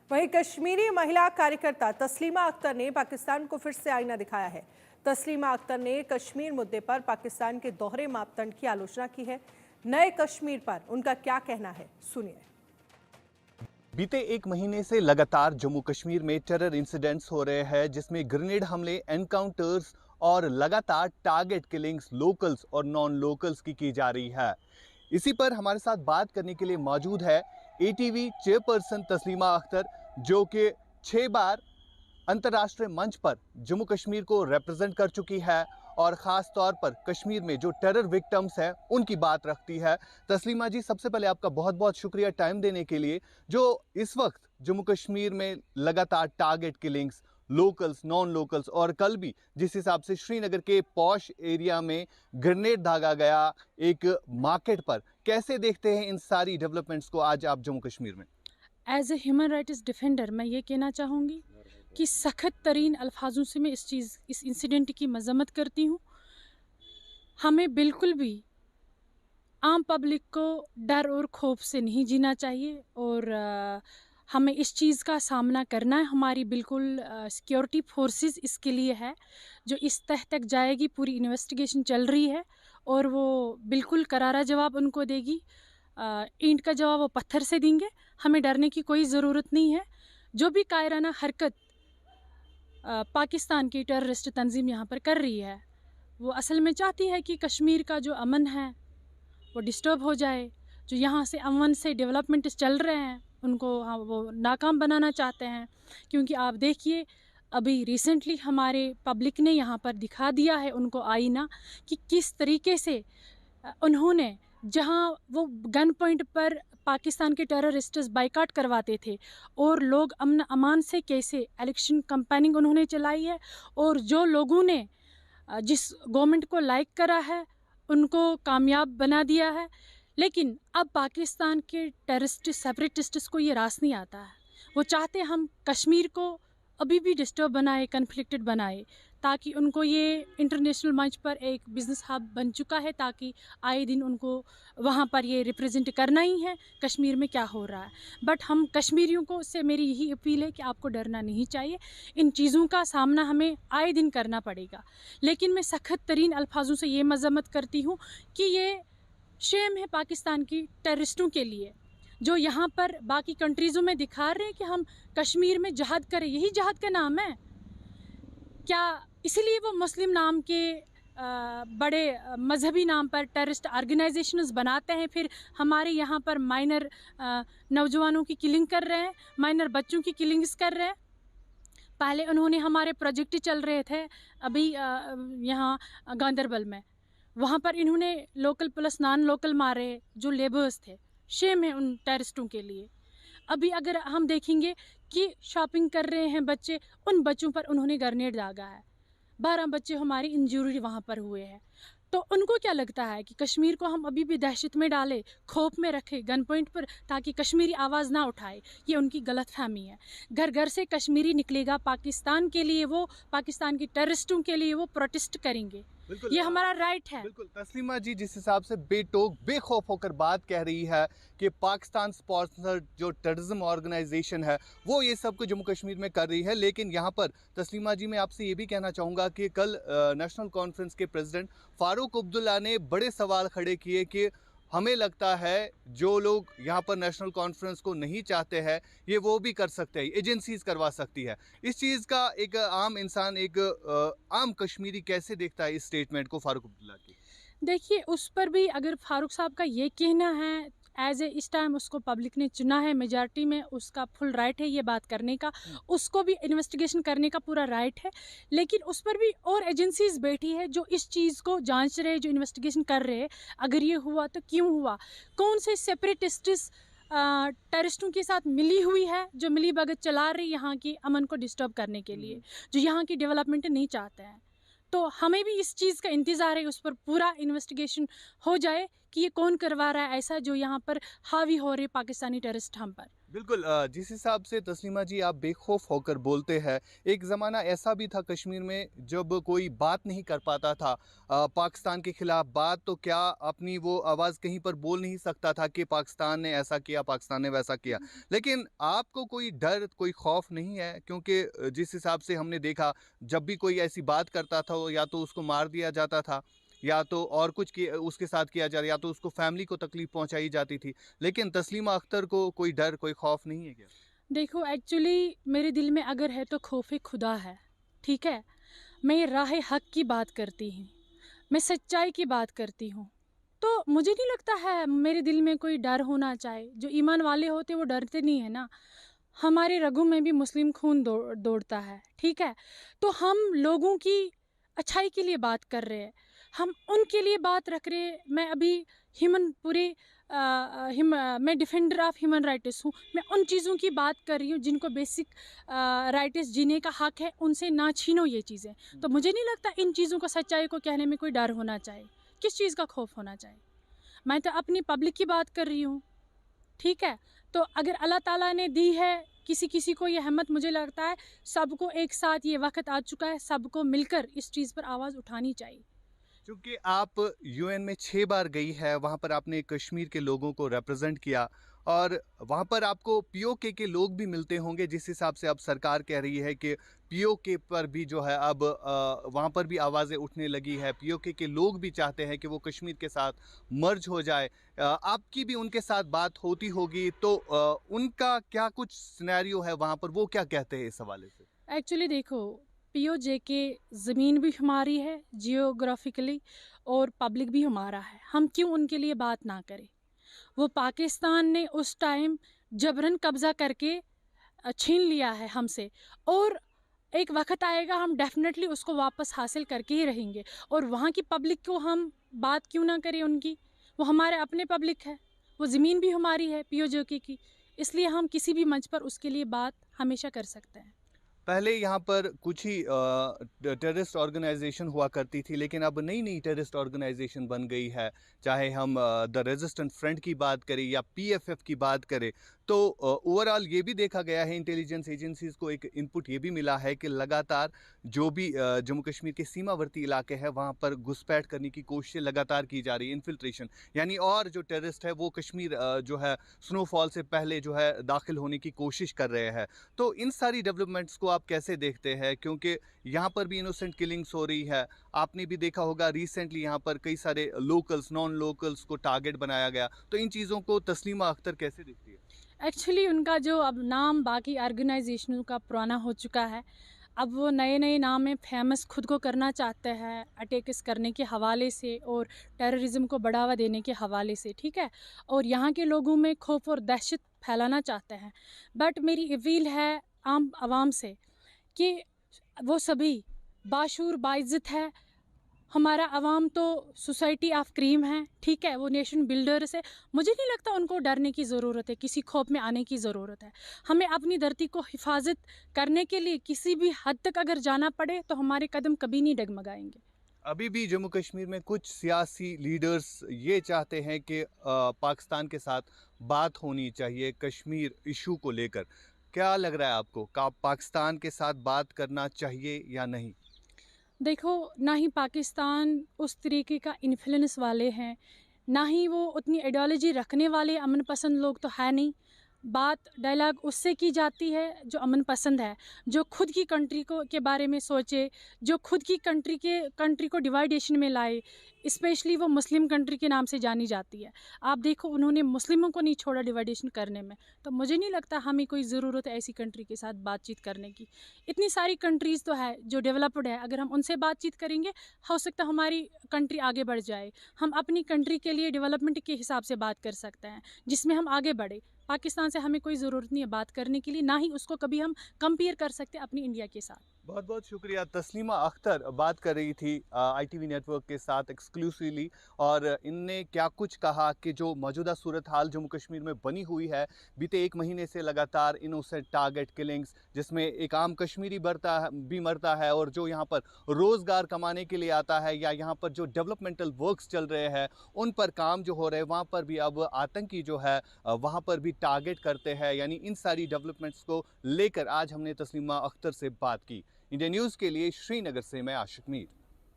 वहीं कश्मीरी महिला कार्यकर्ता तस्लीमा अख्तर ने पाकिस्तान को फिर से आईना दिखाया है। तस्लीमा अख्तर ने कश्मीर मुद्दे पर पाकिस्तान के दोहरे मापदंड की आलोचना की है। नए कश्मीर पर उनका क्या कहना है, सुनिए। बीते एक महीने से लगातार जम्मू कश्मीर में टेरर इंसिडेंट्स हो रहे हैं, जिसमें ग्रेनेड हमले, एनकाउंटर्स और लगातार टारगेट किलिंग्स लोकल्स और नॉन लोकल्स की जा रही है। इसी पर हमारे साथ बात करने के लिए मौजूद है एटीवी चेयरपर्सन तस्लीमा अख्तर, जो कि 6 बार अंतर्राष्ट्रीय मंच पर जम्मू कश्मीर को रिप्रेजेंट कर चुकी है और ख़ास तौर पर कश्मीर में जो टेरर विक्टिम्स हैं उनकी बात रखती है। तस्लीमा जी, सबसे पहले आपका बहुत बहुत शुक्रिया टाइम देने के लिए। जो इस वक्त जम्मू कश्मीर में लगातार target killings, locals, non locals और कल भी जिस हिसाब से श्रीनगर के पॉश एरिया में ग्रेनेड दागा गया एक मार्केट पर, कैसे देखते हैं इन सारी डेवलपमेंट्स को आज आप जम्मू कश्मीर में? As a human rights defender मैं ये कहना चाहूँगी कि सख्त तरीन अल्फाजों से मैं इस इंसिडेंट की मजम्मत करती हूँ। हमें बिल्कुल भी आम पब्लिक को डर और खौफ से नहीं जीना चाहिए और हमें इस चीज़ का सामना करना है। हमारी बिल्कुल सिक्योरिटी फोर्सेस इसके लिए है, जो इस तह तक जाएगी। पूरी इन्वेस्टिगेशन चल रही है और वो बिल्कुल करारा जवाब उनको देगी। ईंट का जवाब वो पत्थर से देंगे। हमें डरने की कोई ज़रूरत नहीं है। जो भी कायराना हरकत पाकिस्तान की टेररिस्ट तंजीम यहाँ पर कर रही है, वो असल में चाहती है कि कश्मीर का जो अमन है वो डिस्टर्ब हो जाए। जो यहाँ से अमन से डेवलपमेंट चल रहे हैं उनको वो नाकाम बनाना चाहते हैं। क्योंकि आप देखिए, अभी रिसेंटली हमारे पब्लिक ने यहाँ पर दिखा दिया है उनको आईना कि किस तरीके से उन्होंने, जहाँ वो गन पॉइंट पर पाकिस्तान के टेररिस्ट्स बाइकाट करवाते थे और लोग अमन अमान से कैसे इलेक्शन कैंपेनिंग उन्होंने चलाई है, और जो लोगों ने जिस गवर्नमेंट को लाइक करा है उनको कामयाब बना दिया है। लेकिन अब पाकिस्तान के टेररिस्ट सेपरेटिस्ट्स को ये रास नहीं आता है। वो चाहते हम कश्मीर को अभी भी डिस्टर्ब बनाए, कन्फ्लिक्टेड बनाए, ताकि उनको ये इंटरनेशनल मंच पर एक बिज़नेस हब बन चुका है, ताकि आए दिन उनको वहाँ पर ये रिप्रेजेंट करना ही है कश्मीर में क्या हो रहा है। बट हम कश्मीरियों को से मेरी यही अपील है कि आपको डरना नहीं चाहिए। इन चीज़ों का सामना हमें आए दिन करना पड़ेगा। लेकिन मैं सख्त तरीन अल्फाजों से ये मजम्मत करती हूँ कि ये शेम है पाकिस्तान की टेररिस्टों के लिए, जो यहाँ पर बाकी कंट्रीज़ों में दिखा रहे हैं कि हम कश्मीर में जहाद करें। यही जहाद का नाम है क्या? इसलिए वो मुस्लिम नाम के बड़े मजहबी नाम पर टेररिस्ट ऑर्गेनाइजेशंस बनाते हैं, फिर हमारे यहाँ पर माइनर नौजवानों की किलिंग कर रहे हैं, माइनर बच्चों की किलिंग्स कर रहे हैं। पहले उन्होंने हमारे प्रोजेक्ट चल रहे थे अभी यहाँ गांदरबल में, वहाँ पर इन्होंने लोकल प्लस नॉन लोकल मारे जो लेबर्स थे। शेम है उन टेररिस्टों के लिए। अभी अगर हम देखेंगे कि शॉपिंग कर रहे हैं बच्चे, उन बच्चों पर उन्होंने ग्रेनेड दागा है। 12 बच्चे हमारी इंजरी वहाँ पर हुए हैं। तो उनको क्या लगता है कि कश्मीर को हम अभी भी दहशत में डालें, खौफ में रखें गन पॉइंट पर, ताकि कश्मीरी आवाज़ ना उठाए? ये उनकी गलत फहमी है। घर घर से कश्मीरी निकलेगा पाकिस्तान के लिए, वो पाकिस्तान की टेररिस्टों के लिए वो प्रोटेस्ट करेंगे। ये हमारा राइट है। बिल्कुल तस्लीमा जी, जिस हिसाब से बेटोक बेखौफ होकर बात कह रही है कि पाकिस्तान स्पॉन्सर्ड जो टेररिज्म ऑर्गेनाइजेशन है वो ये सब कुछ जम्मू कश्मीर में कर रही है, लेकिन यहाँ पर तस्लीमा जी मैं आपसे ये भी कहना चाहूँगा कि कल नेशनल कॉन्फ्रेंस के प्रेसिडेंट फारूक अब्दुल्ला ने बड़े सवाल खड़े किए कि हमें लगता है जो लोग यहाँ पर नेशनल कॉन्फ्रेंस को नहीं चाहते हैं ये वो भी कर सकते हैं, एजेंसीज करवा सकती है। इस चीज़ का एक आम इंसान, एक आम कश्मीरी कैसे देखता है इस स्टेटमेंट को फारूक अब्दुल्ला की? देखिए, उस पर भी अगर फारूक साहब का ये कहना है, एज ए इस टाइम उसको पब्लिक ने चुना है, मेजॉरिटी में उसका फुल राइट है ये बात करने का, उसको भी इन्वेस्टिगेशन करने का पूरा राइट है। लेकिन उस पर भी और एजेंसीज बैठी है जो इस चीज़ को जांच रहे, जो इन्वेस्टिगेशन कर रहे हैं। अगर ये हुआ तो क्यों हुआ, कौन से सेपरेटिस्ट्स टेररिस्टों के साथ मिली हुई है, जो मिली भगत चला रही यहाँ की अमन को डिस्टर्ब करने के लिए, जो यहाँ की डेवलपमेंट नहीं चाहते हैं। तो हमें भी इस चीज़ का इंतज़ार है, उस पर पूरा इन्वेस्टिगेशन हो जाए कि ये कौन करवा रहा है ऐसा, जो यहाँ पर हावी हो रहे पाकिस्तानी टेररिस्ट हम पर। बिल्कुल जिस हिसाब से तस्लीमा जी आप बेखौफ होकर बोलते हैं, एक ज़माना ऐसा भी था कश्मीर में जब कोई बात नहीं कर पाता था पाकिस्तान के खिलाफ, बात तो क्या अपनी वो आवाज़ कहीं पर बोल नहीं सकता था कि पाकिस्तान ने ऐसा किया, पाकिस्तान ने वैसा किया। लेकिन आपको कोई डर, कोई खौफ नहीं है? क्योंकि जिस हिसाब से हमने देखा, जब भी कोई ऐसी बात करता था या तो उसको मार दिया जाता था, या तो और कुछ उसके साथ किया जा रहा, या तो उसको फैमिली को तकलीफ पहुंचाई जाती थी। लेकिन तस्लीमा अख्तर को कोई डर, कोई खौफ नहीं है क्या? देखो, एक्चुअली मेरे दिल में अगर है तो खौफ खुदा है, ठीक है। मैं राह हक की बात करती हूँ, मैं सच्चाई की बात करती हूँ। तो मुझे नहीं लगता है मेरे दिल में कोई डर होना चाहिए। जो ईमान वाले होते वो डरते नहीं है ना। हमारे रगों में भी मुस्लिम खून दौड़ता है, ठीक है। तो हम लोगों की अच्छाई के लिए बात कर रहे हैं, हम उनके लिए बात रख रहे हैं। मैं अभी ह्यूमन पूरे मैं डिफेंडर ऑफ ह्यूमन राइट्स हूँ। मैं उन चीज़ों की बात कर रही हूँ जिनको बेसिक राइट्स जीने का हक है, उनसे ना छीनो ये चीज़ें। तो मुझे नहीं लगता इन चीज़ों को, सच्चाई को कहने में कोई डर होना चाहिए। किस चीज़ का खौफ होना चाहिए? मैं तो अपनी पब्लिक की बात कर रही हूँ, ठीक है। तो अगर अल्लाह ताला ने दी है किसी किसी को ये हिम्मत, मुझे लगता है सबको एक साथ ये वक्त आ चुका है, सबको मिलकर इस चीज़ पर आवाज़ उठानी चाहिए। क्योंकि आप यूएन में 6 बार गई है, वहाँ पर आपने कश्मीर के लोगों को रिप्रेजेंट किया, और वहाँ पर आपको पीओके के लोग भी मिलते होंगे। जिस हिसाब से अब सरकार कह रही है कि पीओके पर भी जो है अब वहाँ पर भी आवाज़ें उठने लगी है, पीओके के लोग भी चाहते हैं कि वो कश्मीर के साथ मर्ज हो जाए। आपकी भी उनके साथ बात होती होगी, तो उनका क्या कुछ सिनेरियो है वहाँ पर, वो क्या कहते हैं इस हवाले से? एक्चुअली देखो, पीओजे ज़मीन भी हमारी है जियोग्राफिकली, और पब्लिक भी हमारा है। हम क्यों उनके लिए बात ना करें? वो पाकिस्तान ने उस टाइम जबरन कब्ज़ा करके छीन लिया है हमसे, और एक वक्त आएगा हम डेफिनेटली उसको वापस हासिल करके ही रहेंगे। और वहाँ की पब्लिक को हम बात क्यों ना करें उनकी? वो हमारे अपने पब्लिक है, वो ज़मीन भी हमारी है पीओजे की। इसलिए हम किसी भी मंच पर उसके लिए बात हमेशा कर सकते हैं। पहले यहाँ पर कुछ ही टेररिस्ट ऑर्गेनाइजेशन हुआ करती थी, लेकिन अब नई नई टेररिस्ट ऑर्गेनाइजेशन बन गई है। चाहे हम द रेजिस्टेंट फ्रंट की बात करें या पीएफएफ की बात करें, तो ओवरऑल ये भी देखा गया है, इंटेलिजेंस एजेंसीज को एक इनपुट ये भी मिला है कि लगातार जो भी जम्मू कश्मीर के सीमावर्ती इलाके हैं वहाँ पर घुसपैठ करने की कोशिशें लगातार की जा रही है, इन्फिल्ट्रेशन यानी, और जो टेररिस्ट है वो कश्मीर जो है स्नोफॉल से पहले जो है दाखिल होने की कोशिश कर रहे हैं। तो इन सारी डेवलपमेंट्स को आप कैसे देखते हैं? क्योंकि यहाँ पर भी इनोसेंट किलिंग्स हो रही है। आपने भी देखा होगा रिसेंटली यहाँ पर कई सारे लोकल्स, नॉन लोकल्स को टारगेट बनाया गया। तो इन चीज़ों को तस्लीमा अख्तर कैसे देखती है? एक्चुअली उनका जो अब नाम बाकी ऑर्गेनाइजेशनों का पुराना हो चुका है, अब वो नए नए नाम में फेमस खुद को करना चाहते हैं, अटैक्स करने के हवाले से और टेररिज्म को बढ़ावा देने के हवाले से, ठीक है। और यहाँ के लोगों में खौफ और दहशत फैलाना चाहते हैं। बट मेरी अपील है आम आवाम से कि वो सभी बाशूर बाइज्जत है। हमारा अवाम तो सोसाइटी ऑफ क्रीम है, ठीक है, वो नेशन बिल्डर्स है। मुझे नहीं लगता उनको डरने की ज़रूरत है, किसी खौफ में आने की ज़रूरत है। हमें अपनी धरती को हिफाजत करने के लिए किसी भी हद तक अगर जाना पड़े तो हमारे कदम कभी नहीं डगमगाएंगे। अभी भी जम्मू कश्मीर में कुछ सियासी लीडर्स ये चाहते हैं कि पाकिस्तान के साथ बात होनी चाहिए कश्मीर इशू को लेकर। क्या लग रहा है आपको, का पाकिस्तान के साथ बात करना चाहिए या नहीं? देखो, ना ही पाकिस्तान उस तरीके का इन्फ्लुएंस वाले हैं, ना ही वो उतनी आइडियोलॉजी रखने वाले अमन पसंद लोग तो है नहीं। बात डायलॉग उससे की जाती है जो अमन पसंद है, जो खुद की कंट्री को के बारे में सोचे, जो खुद की कंट्री को डिवाइडेशन में लाए। स्पेशली वो मुस्लिम कंट्री के नाम से जानी जाती है। आप देखो, उन्होंने मुस्लिमों को नहीं छोड़ा डिवाइडेशन करने में। तो मुझे नहीं लगता हमें कोई ज़रूरत है ऐसी कंट्री के साथ बातचीत करने की। इतनी सारी कंट्रीज़ तो है जो डेवलप्ड है, अगर हम उनसे बातचीत करेंगे हो सकता है हमारी कंट्री आगे बढ़ जाए। हम अपनी कंट्री के लिए डेवलपमेंट के हिसाब से बात कर सकते हैं जिसमें हम आगे बढ़े। पाकिस्तान से हमें कोई ज़रूरत नहीं है बात करने के लिए, ना ही उसको कभी हम कंपेयर कर सकते अपनी इंडिया के साथ। बहुत बहुत शुक्रिया। तस्लीमा अख्तर बात कर रही थी ITV नेटवर्क के साथ एक्सक्लूसिवली, और इनने क्या कुछ कहा कि जो मौजूदा सूरत हाल जम्मू कश्मीर में बनी हुई है, बीते एक महीने से लगातार इनोसेंट टारगेट किलिंग्स, जिसमें एक आम कश्मीरी भी मरता है, और जो यहाँ पर रोज़गार कमाने के लिए आता है या यहाँ पर जो डेवलपमेंटल वर्क्स चल रहे हैं उन पर काम जो हो रहे हैं, वहाँ पर भी अब आतंकी जो है वहाँ पर भी टारगेट करते हैं। यानी इन सारी डेवलपमेंट्स को लेकर आज हमने तस्लीमा अख्तर से बात की। इंडिया न्यूज़ के लिए श्रीनगर से मैं आशिक मीर।